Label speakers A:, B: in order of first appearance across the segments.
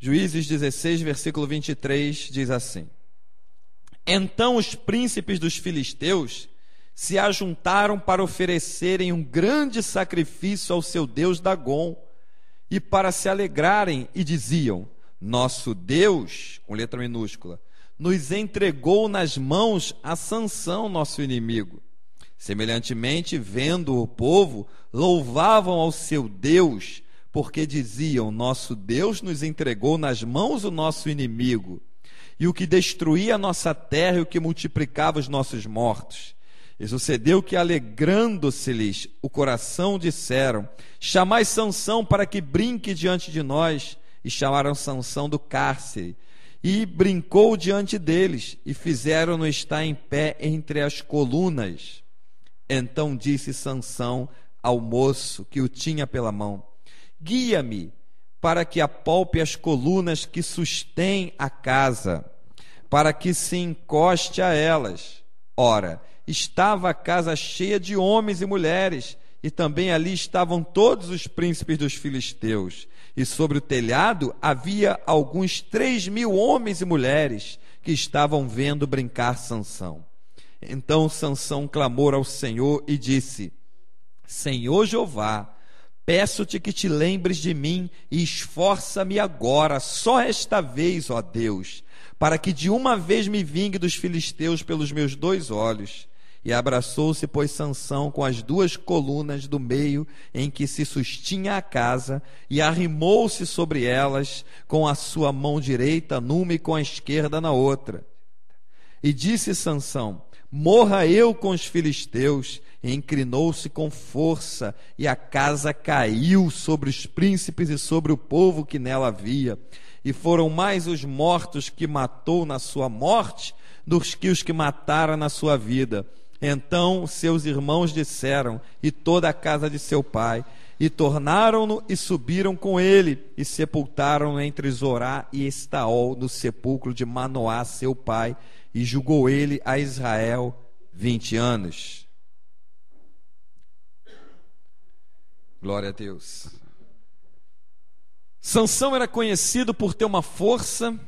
A: Juízes 16, versículo 23, diz assim: Então os príncipes dos filisteus se ajuntaram para oferecerem um grande sacrifício ao seu deus Dagom e para se alegrarem, e diziam: Nosso Deus, com letra minúscula, nos entregou nas mãos a Sansão, nosso inimigo. Semelhantemente, vendo o povo, louvavam ao seu Deus, porque diziam: Nosso Deus nos entregou nas mãos o nosso inimigo, e o que destruía a nossa terra e o que multiplicava os nossos mortos. E sucedeu que, alegrando-se-lhes o coração, disseram: Chamai Sansão para que brinque diante de nós. E chamaram Sansão do cárcere, e brincou diante deles, e fizeram-no estar em pé entre as colunas. Então disse Sansão ao moço que o tinha pela mão: Guia-me para que apalpe as colunas que sustêm a casa, para que se encoste a elas. Ora, estava a casa cheia de homens e mulheres, e também ali estavam todos os príncipes dos filisteus. E sobre o telhado havia alguns 3.000 homens e mulheres que estavam vendo brincar Sansão. Então Sansão clamou ao Senhor e disse: Senhor Jeová, peço-te que te lembres de mim e esforça-me agora, só esta vez, ó Deus, para que de uma vez me vingue dos filisteus pelos meus 2 olhos. E abraçou-se, pois, Sansão com as 2 colunas do meio em que se sustinha a casa, e arrimou-se sobre elas com a sua mão direita numa e com a esquerda na outra. E disse Sansão: Morra eu com os filisteus. E inclinou-se com força, e a casa caiu sobre os príncipes e sobre o povo que nela havia. E foram mais os mortos que matou na sua morte do que os que matara na sua vida. Então seus irmãos disseram, e toda a casa de seu pai, e tornaram-no e subiram com ele, e sepultaram-no entre Zorá e Estaol, no sepulcro de Manoá, seu pai, e julgou ele a Israel 20 anos. Glória a Deus. Sansão era conhecido por ter uma força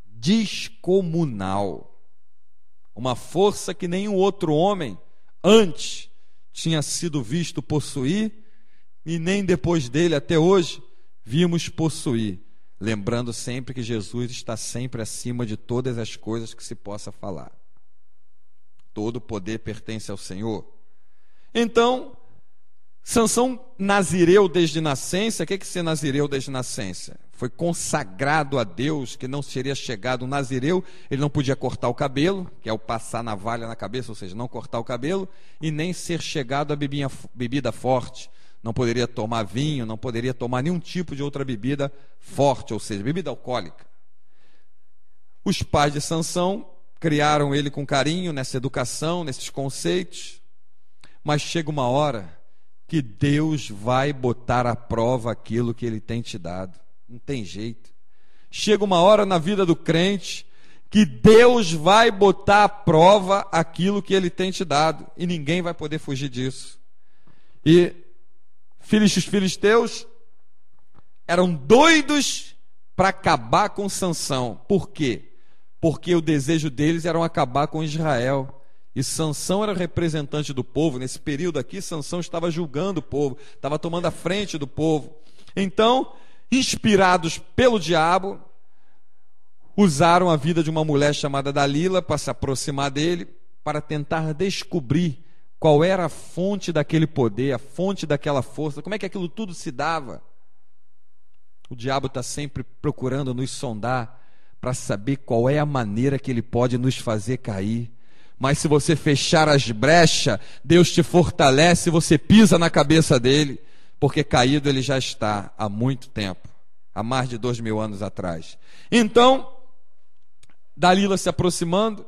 A: descomunal. Uma força que nenhum outro homem antes tinha sido visto possuir, e nem depois dele até hoje vimos possuir. Lembrando sempre que Jesus está sempre acima de todas as coisas que se possa falar. Todo o poder pertence ao Senhor. Então, Sansão, nazireu desde nascença. O que é ser nazireu desde nascença? Foi consagrado a Deus, que não seria chegado. O nazireu, ele não podia cortar o cabelo, que é o passar navalha na cabeça, ou seja, não cortar o cabelo, e nem ser chegado a bebida forte. Não poderia tomar vinho, não poderia tomar nenhum tipo de outra bebida forte, ou seja, bebida alcoólica. Os pais de Sansão criaram ele com carinho nessa educação, nesses conceitos, mas chega uma hora que Deus vai botar à prova aquilo que Ele tem te dado. Não tem jeito. Chega uma hora na vida do crente que Deus vai botar à prova aquilo que Ele tem te dado, e ninguém vai poder fugir disso. E os filisteus eram doidos para acabar com Sansão. Por quê? Porque o desejo deles era acabar com Israel. E Sansão era representante do povo. Nesse período aqui, Sansão estava julgando o povo, estava tomando a frente do povo. Então, inspirados pelo diabo, usaram a vida de uma mulher chamada Dalila para se aproximar dele, para tentar descobrir qual era a fonte daquele poder, a fonte daquela força, como é que aquilo tudo se dava. O diabo está sempre procurando nos sondar para saber qual é a maneira que ele pode nos fazer cair. Mas se você fechar as brechas, Deus te fortalece, você pisa na cabeça dele, porque caído ele já está há muito tempo, há mais de 2000 anos atrás. Então, Dalila se aproximando,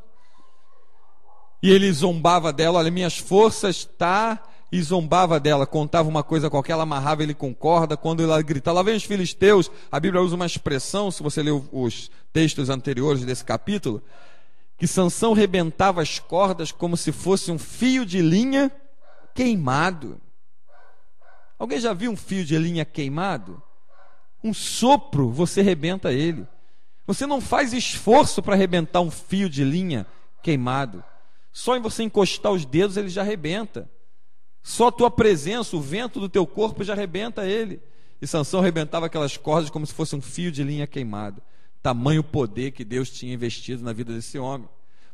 A: e ele zombava dela: olha, minhas forças, tá? E zombava dela, contava uma coisa qualquer, ela amarrava ele com corda. Quando ela gritava: lá vem os filisteus, a Bíblia usa uma expressão, se você ler os textos anteriores desse capítulo, que Sansão rebentava as cordas como se fosse um fio de linha queimado. Alguém já viu um fio de linha queimado? Um sopro, você arrebenta ele. Você não faz esforço para arrebentar um fio de linha queimado. Só em você encostar os dedos ele já arrebenta. Só a tua presença, o vento do teu corpo já arrebenta ele. E Sansão arrebentava aquelas cordas como se fosse um fio de linha queimado. Tamanho poder que Deus tinha investido na vida desse homem.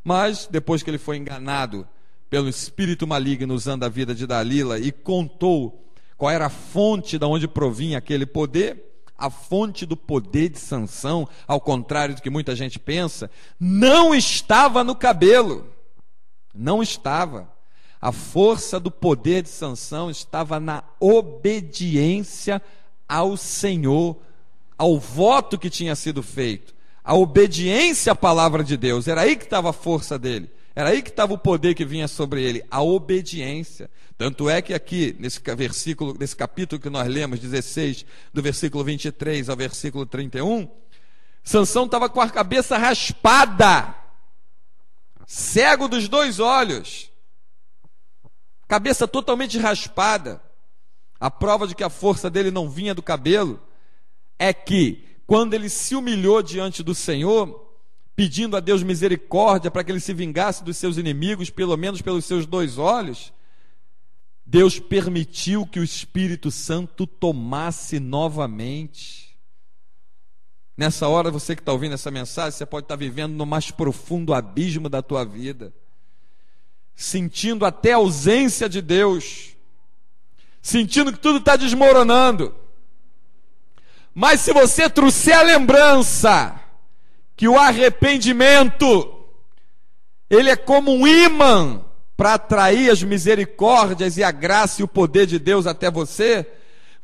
A: Mas, depois que ele foi enganado pelo espírito maligno usando a vida de Dalila e contou qual era a fonte de onde provinha aquele poder, a fonte do poder de Sansão, ao contrário do que muita gente pensa, não estava no cabelo. Não estava. A força do poder de Sansão estava na obediência ao Senhor, ao voto que tinha sido feito, a obediência à palavra de Deus. Era aí que estava a força dele, era aí que estava o poder que vinha sobre ele, a obediência. Tanto é que aqui, nesse versículo, nesse capítulo que nós lemos, 16, do versículo 23 ao versículo 31, Sansão estava com a cabeça raspada, cego dos 2 olhos, cabeça totalmente raspada. A prova de que a força dele não vinha do cabelo é que, quando ele se humilhou diante do Senhor, pedindo a Deus misericórdia para que ele se vingasse dos seus inimigos, pelo menos pelos seus 2 olhos, Deus permitiu que o Espírito Santo tomasse novamente. Nessa hora, você que está ouvindo essa mensagem, você pode estar vivendo no mais profundo abismo da tua vida, sentindo até a ausência de Deus, sentindo que tudo está desmoronando. Mas se você trouxer a lembrança que o arrependimento, ele é como um ímã para atrair as misericórdias e a graça e o poder de Deus até você,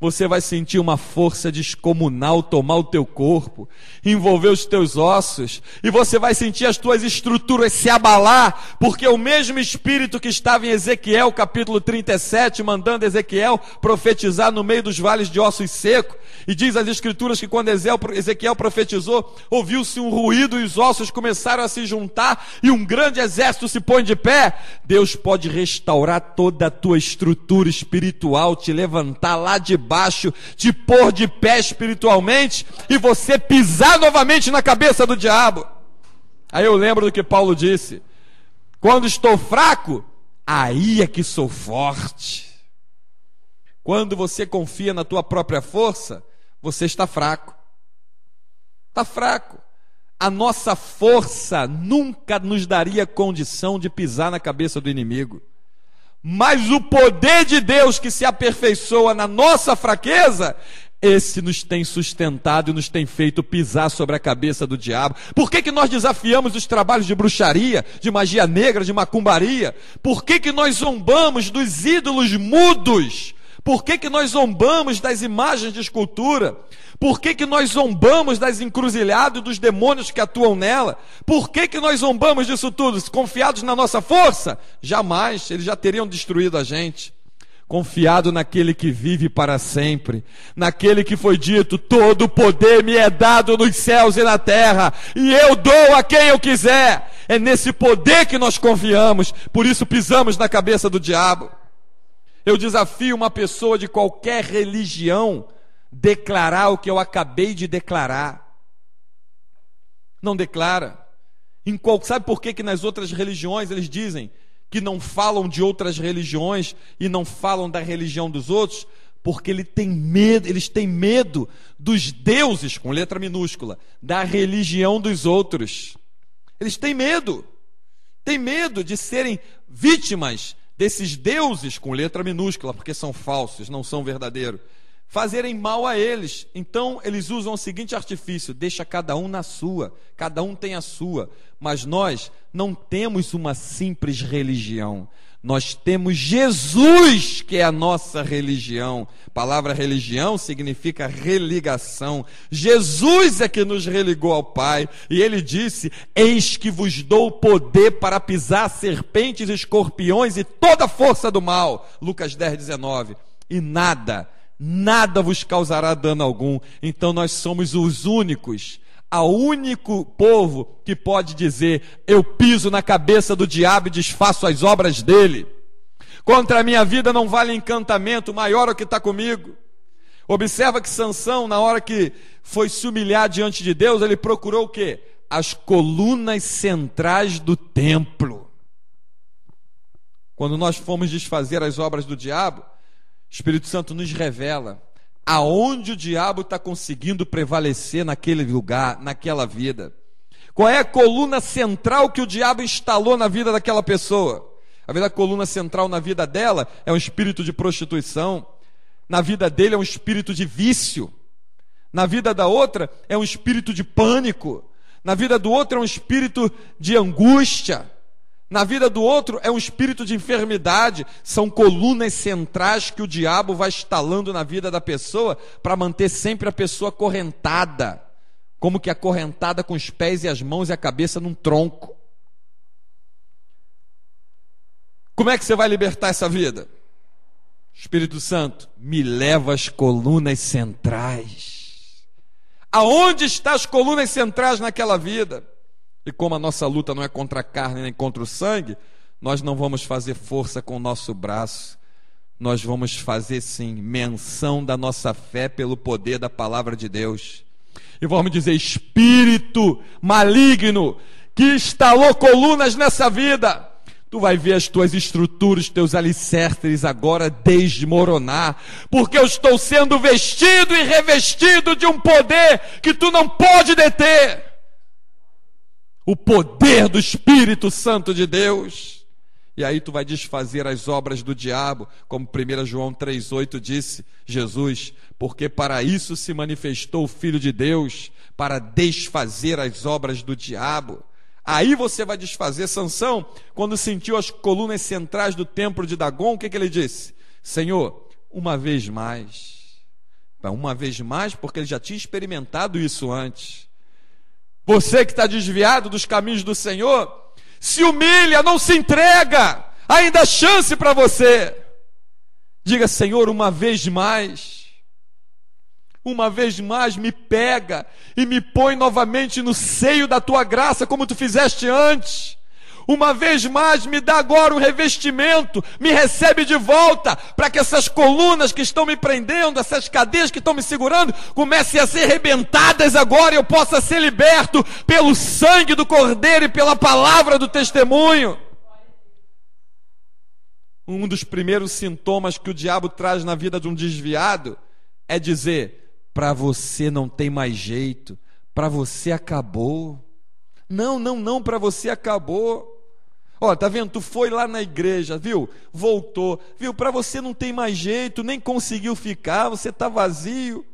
A: você vai sentir uma força descomunal tomar o teu corpo, envolver os teus ossos, e você vai sentir as tuas estruturas se abalar, porque o mesmo Espírito que estava em Ezequiel, capítulo 37, mandando Ezequiel profetizar no meio dos vales de ossos secos, e diz as Escrituras que quando Ezequiel profetizou, ouviu-se um ruído e os ossos começaram a se juntar, e um grande exército se põe de pé. Deus pode restaurar toda a tua estrutura espiritual, te levantar lá de baixo, te pôr de pé espiritualmente e você pisar novamente na cabeça do diabo. Aí eu lembro do que Paulo disse: quando estou fraco, aí é que sou forte. Quando você confia na tua própria força, você está fraco. Está fraco. A nossa força nunca nos daria condição de pisar na cabeça do inimigo. Mas o poder de Deus que se aperfeiçoa na nossa fraqueza, esse nos tem sustentado e nos tem feito pisar sobre a cabeça do diabo. Por que nós desafiamos os trabalhos de bruxaria, de magia negra, de macumbaria? Por que nós zombamos dos ídolos mudos? Por que nós zombamos das imagens de escultura? Por que nós zombamos das encruzilhadas dos demônios que atuam nela? Por que nós zombamos disso tudo? Confiados na nossa força? Jamais, eles já teriam destruído a gente. Confiado naquele que vive para sempre, naquele que foi dito: todo poder me é dado nos céus e na terra, e eu dou a quem eu quiser. É nesse poder que nós confiamos, por isso pisamos na cabeça do diabo. Eu desafio uma pessoa de qualquer religião declarar o que eu acabei de declarar. Não declara. Sabe por que nas outras religiões eles dizem que não falam de outras religiões e não falam da religião dos outros? Porque eles têm medo dos deuses, com letra minúscula, da religião dos outros. Eles têm medo de serem vítimas desses deuses, com letra minúscula, porque são falsos, não são verdadeiros, fazerem mal a eles. Então eles usam o seguinte artifício: deixa cada um na sua, cada um tem a sua. Mas nós não temos uma simples religião, nós temos Jesus, que é a nossa religião. A palavra religião significa religação. Jesus é que nos religou ao Pai, e Ele disse: eis que vos dou poder para pisar serpentes, escorpiões e toda a força do mal. Lucas 10:19. E nada vos causará dano algum. Então nós somos os únicos, o único povo que pode dizer: eu piso na cabeça do diabo e desfaço as obras dele. Contra a minha vida não vale encantamento, maior é o que está comigo. Observa que Sansão, na hora que foi se humilhar diante de Deus, ele procurou o quê? As colunas centrais do templo. Quando nós fomos desfazer as obras do diabo, o Espírito Santo nos revela aonde o diabo está conseguindo prevalecer naquele lugar, naquela vida. Qual é a coluna central que o diabo instalou na vida daquela pessoa? A coluna central na vida dela é um espírito de prostituição. Na vida dele é um espírito de vício. Na vida da outra é um espírito de pânico. Na vida do outro é um espírito de angústia. Na vida do outro é um espírito de enfermidade. São colunas centrais que o diabo vai instalando na vida da pessoa para manter sempre a pessoa acorrentada, como que acorrentada com os pés e as mãos e a cabeça num tronco. Como é que você vai libertar essa vida? Espírito Santo, me leva às colunas centrais. Aonde estão as colunas centrais naquela vida? E como a nossa luta não é contra a carne nem contra o sangue, nós não vamos fazer força com o nosso braço. Nós vamos fazer sim menção da nossa fé pelo poder da palavra de Deus. E vamos dizer, espírito maligno que instalou colunas nessa vida, tu vai ver as tuas estruturas, teus alicerces agora desmoronar, porque eu estou sendo vestido e revestido de um poder que tu não pode deter. O poder do Espírito Santo de Deus. E aí tu vai desfazer as obras do diabo, como 1 João 3,8 disse Jesus, porque para isso se manifestou o Filho de Deus, para desfazer as obras do diabo. Aí você vai desfazer. Sansão, quando sentiu as colunas centrais do templo de Dagon, o que ele disse? Senhor, uma vez mais. Uma vez mais, porque ele já tinha experimentado isso antes. Você que está desviado dos caminhos do Senhor, se humilha, não se entrega, ainda há chance para você. Diga, Senhor, uma vez mais me pega e me põe novamente no seio da tua graça, como tu fizeste antes. Uma vez mais me dá agora um revestimento, me recebe de volta, para que essas colunas que estão me prendendo, essas cadeias que estão me segurando, comecem a ser arrebentadas agora e eu possa ser liberto pelo sangue do Cordeiro e pela palavra do testemunho. Um dos primeiros sintomas que o diabo traz na vida de um desviado é dizer, para você não tem mais jeito, para você acabou. Não, para você acabou. Ó, tá vendo? Tu foi lá na igreja, viu? Voltou, viu? Para você não tem mais jeito, nem conseguiu ficar, você tá vazio.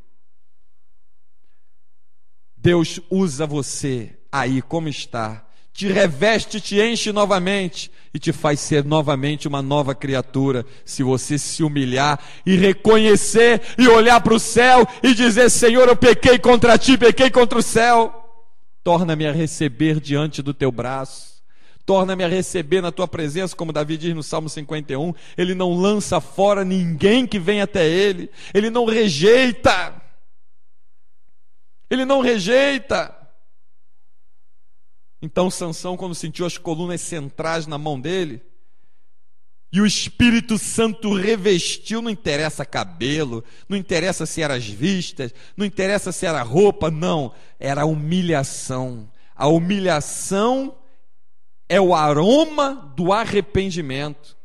A: Deus usa você aí como está, te reveste, te enche novamente e te faz ser novamente uma nova criatura, se você se humilhar e reconhecer e olhar para o céu e dizer, Senhor, eu pequei contra ti, pequei contra o céu, torna-me a receber diante do teu braço, torna-me a receber na tua presença, como Davi diz no Salmo 51, ele não lança fora ninguém que vem até ele, ele não rejeita, Então Sansão, quando sentiu as colunas centrais na mão dele, e o Espírito Santo revestiu, não interessa cabelo, não interessa se eram as vistas, não interessa se era roupa, não, era a humilhação. A humilhação é o aroma do arrependimento.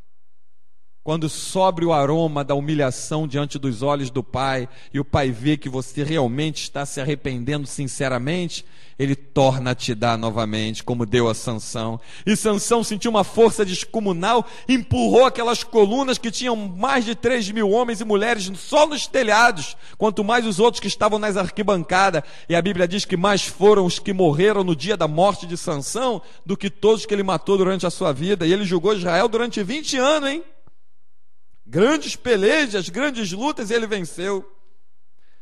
A: Quando sobe o aroma da humilhação diante dos olhos do Pai, e o Pai vê que você realmente está se arrependendo sinceramente, Ele torna a te dar novamente, como deu a Sansão. E Sansão sentiu uma força descomunal, empurrou aquelas colunas que tinham mais de 3.000 homens e mulheres só nos telhados, quanto mais os outros que estavam nas arquibancadas. E a Bíblia diz que mais foram os que morreram no dia da morte de Sansão, do que todos que ele matou durante a sua vida. E ele julgou Israel durante 20 anos, hein? Grandes pelejas, grandes lutas, e ele venceu.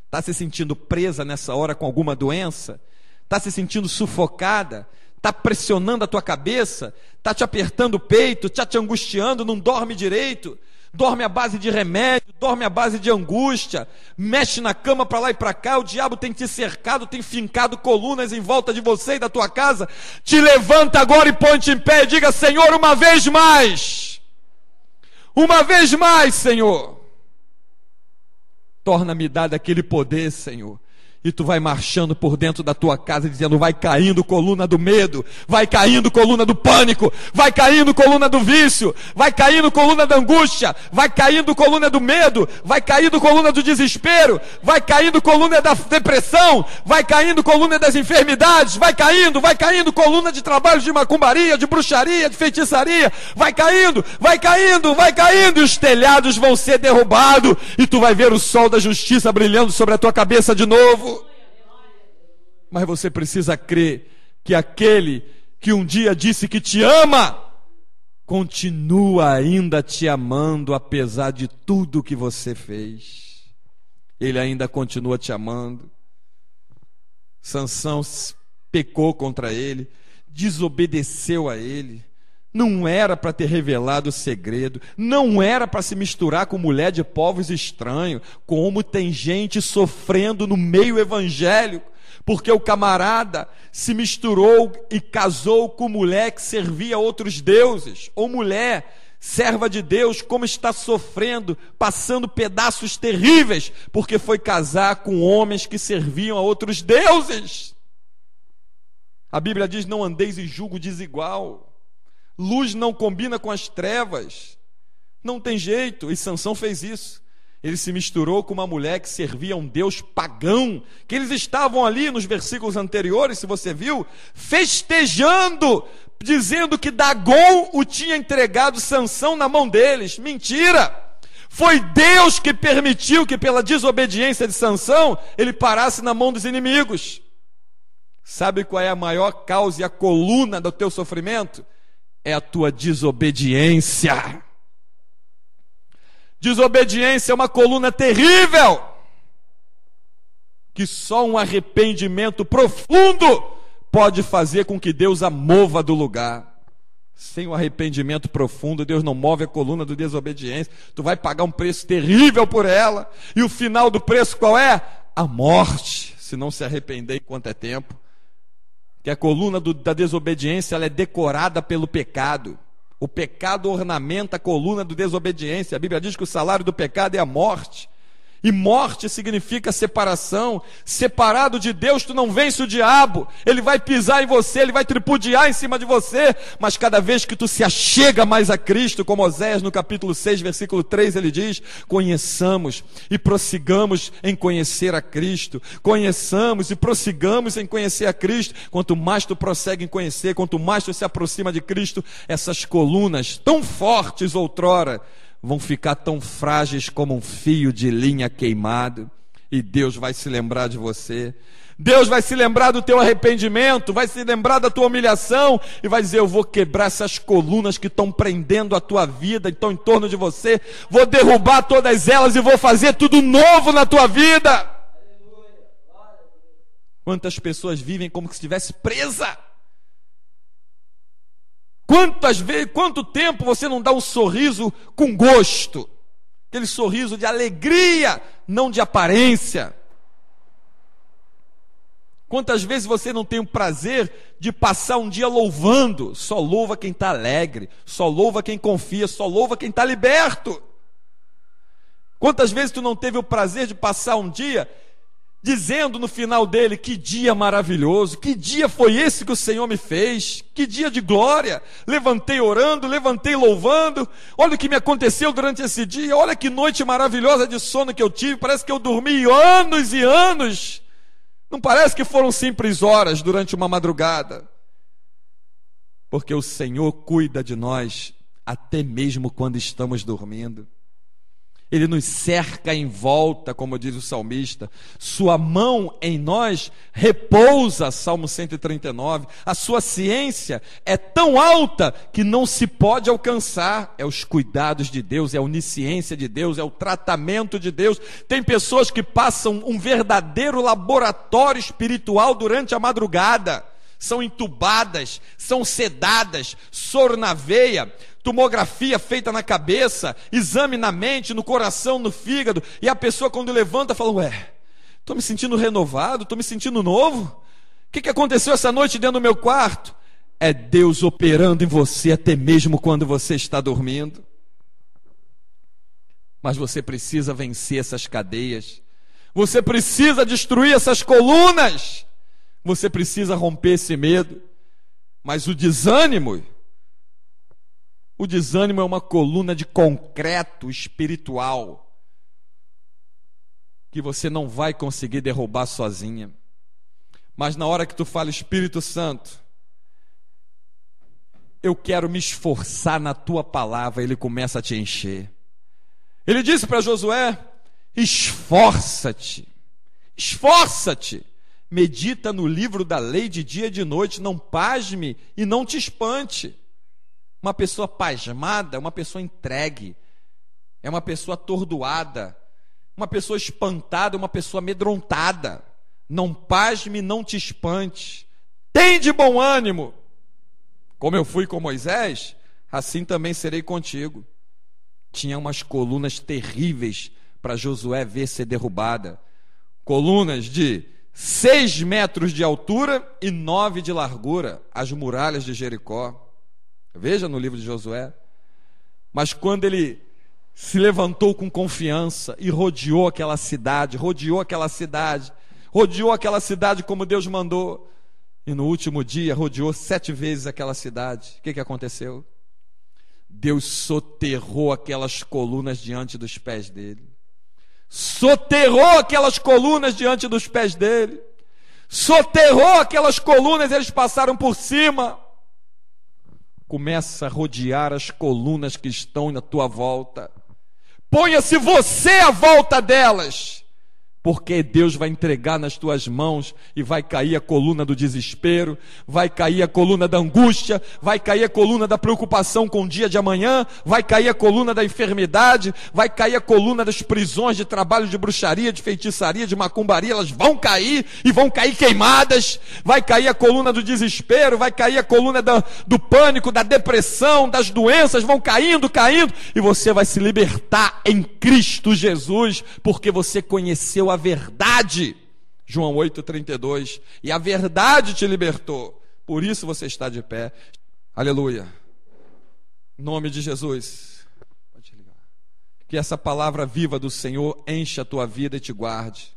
A: Está se sentindo presa nessa hora com alguma doença? Está se sentindo sufocada? Está pressionando a tua cabeça? Está te apertando o peito? Está te angustiando? Não dorme direito? Dorme à base de remédio? Dorme à base de angústia? Mexe na cama para lá e para cá? O diabo tem te cercado, tem fincado colunas em volta de você e da tua casa? Te levanta agora e põe-te em pé e diga, Senhor, uma vez mais, Senhor. Torna-me dado aquele poder, Senhor. E tu vai marchando por dentro da tua casa dizendo: vai caindo coluna do medo, vai caindo coluna do pânico, vai caindo coluna do vício, vai caindo coluna da angústia, vai caindo coluna do medo, vai caindo coluna do desespero, vai caindo coluna da depressão, vai caindo coluna das enfermidades, vai caindo coluna de trabalho de macumbaria, de bruxaria, de feitiçaria, vai caindo, e os telhados vão ser derrubados, e tu vai ver o sol da justiça brilhando sobre a tua cabeça de novo. Mas você precisa crer que aquele que um dia disse que te ama, continua ainda te amando, apesar de tudo que você fez. Ele ainda continua te amando. Sansão pecou contra ele, desobedeceu a ele. Não era para ter revelado o segredo, não era para se misturar com mulher de povos estranhos, como tem gente sofrendo no meio evangélico, porque o camarada se misturou e casou com mulher que servia a outros deuses, ou mulher serva de Deus, como está sofrendo, passando pedaços terríveis, porque foi casar com homens que serviam a outros deuses. A Bíblia diz: não andeis em julgo desigual. Luz não combina com as trevas. Não tem jeito. E Sansão fez isso. Ele se misturou com uma mulher que servia a um deus pagão, que eles estavam ali nos versículos anteriores, se você viu, festejando, dizendo que Dagon o tinha entregado Sansão na mão deles. Mentira! Foi Deus que permitiu que, pela desobediência de Sansão, ele parasse na mão dos inimigos. Sabe qual é a maior causa e a coluna do teu sofrimento? É a tua desobediência. Desobediência é uma coluna terrível, que só um arrependimento profundo pode fazer com que Deus a mova do lugar. Sem o arrependimento profundo, Deus não move a coluna da desobediência. Tu vai pagar um preço terrível por ela. E o final do preço qual é? A morte, se não se arrepender enquanto é tempo. Que a coluna da desobediência, ela é decorada pelo pecado. O pecado ornamenta a coluna da desobediência. A Bíblia diz que o salário do pecado é a morte. E morte significa separação. Separado de Deus, tu não vence o diabo. Ele vai pisar em você, ele vai tripudiar em cima de você. Mas cada vez que tu se achega mais a Cristo, como Oséias no capítulo 6, versículo 3, ele diz: conheçamos e prossigamos em conhecer a Cristo. Conheçamos e prossigamos em conhecer a Cristo. Quanto mais tu prossegue em conhecer, quanto mais tu se aproxima de Cristo, essas colunas tão fortes outrora vão ficar tão frágeis como um fio de linha queimado, e Deus vai se lembrar de você. Deus vai se lembrar do teu arrependimento, vai se lembrar da tua humilhação, e vai dizer: eu vou quebrar essas colunas que estão prendendo a tua vida, estão em torno de você, vou derrubar todas elas e vou fazer tudo novo na tua vida. Quantas pessoas vivem como se estivesse presa? Quanto tempo você não dá um sorriso com gosto? Aquele sorriso de alegria, não de aparência. Quantas vezes você não tem o prazer de passar um dia louvando? Só louva quem está alegre, só louva quem confia, só louva quem está liberto. Quantas vezes tu não teve o prazer de passar um dia dizendo no final dele: que dia maravilhoso, que dia foi esse que o Senhor me fez, que dia de glória, levantei orando, levantei louvando, olha o que me aconteceu durante esse dia, olha que noite maravilhosa de sono que eu tive, parece que eu dormi anos e anos, não parece que foram simples horas durante uma madrugada, porque o Senhor cuida de nós até mesmo quando estamos dormindo. Ele nos cerca em volta, como diz o salmista. Sua mão em nós repousa, Salmo 139. A sua ciência é tão alta que não se pode alcançar. É os cuidados de Deus, é a onisciência de Deus, é o tratamento de Deus. Tem pessoas que passam um verdadeiro laboratório espiritual durante a madrugada. São entubadas, são sedadas, soro na veia, tomografia feita na cabeça, exame na mente, no coração, no fígado, e a pessoa quando levanta fala: ué, estou me sentindo renovado, estou me sentindo novo, o que aconteceu essa noite dentro do meu quarto? É Deus operando em você até mesmo quando você está dormindo. Mas você precisa vencer essas cadeias. Você precisa destruir essas colunas. Você precisa romper esse medo. Mas o desânimo é uma coluna de concreto espiritual que você não vai conseguir derrubar sozinha. Mas na hora que tu fala, Espírito Santo, eu quero me esforçar na tua palavra, ele começa a te encher. Ele disse para Josué: esforça-te, esforça-te, medita no livro da lei de dia e de noite, não pasme e não te espante. Uma pessoa pasmada é uma pessoa entregue, é uma pessoa atordoada, uma pessoa espantada é uma pessoa amedrontada. Não pasme, não te espante, tem de bom ânimo. Como eu fui com Moisés, assim também serei contigo. Tinha umas colunas terríveis para Josué ver ser derrubada. Colunas de 6 metros de altura e 9 de largura, as muralhas de Jericó. Veja no livro de Josué. Mas quando ele se levantou com confiança e rodeou aquela cidade como Deus mandou, e no último dia rodeou 7 vezes aquela cidade, o que aconteceu? Deus soterrou aquelas colunas diante dos pés dele. Soterrou aquelas colunas diante dos pés dele. Soterrou aquelas colunas, eles passaram por cima. Começa a rodear as colunas que estão na tua volta. Ponha-se você à volta delas, porque Deus vai entregar nas tuas mãos e vai cair a coluna do desespero, vai cair a coluna da angústia, vai cair a coluna da preocupação com o dia de amanhã, vai cair a coluna da enfermidade, vai cair a coluna das prisões de trabalho de bruxaria, de feitiçaria, de macumbaria, elas vão cair e vão cair queimadas, vai cair a coluna do desespero, vai cair a coluna do pânico, da depressão, das doenças, vão caindo, e você vai se libertar em Cristo Jesus, porque você conheceu a verdade, João 8,32, e a verdade te libertou, por isso você está de pé, aleluia, em nome de Jesus. Pode ligar. Que essa palavra viva do Senhor enche a tua vida e te guarde,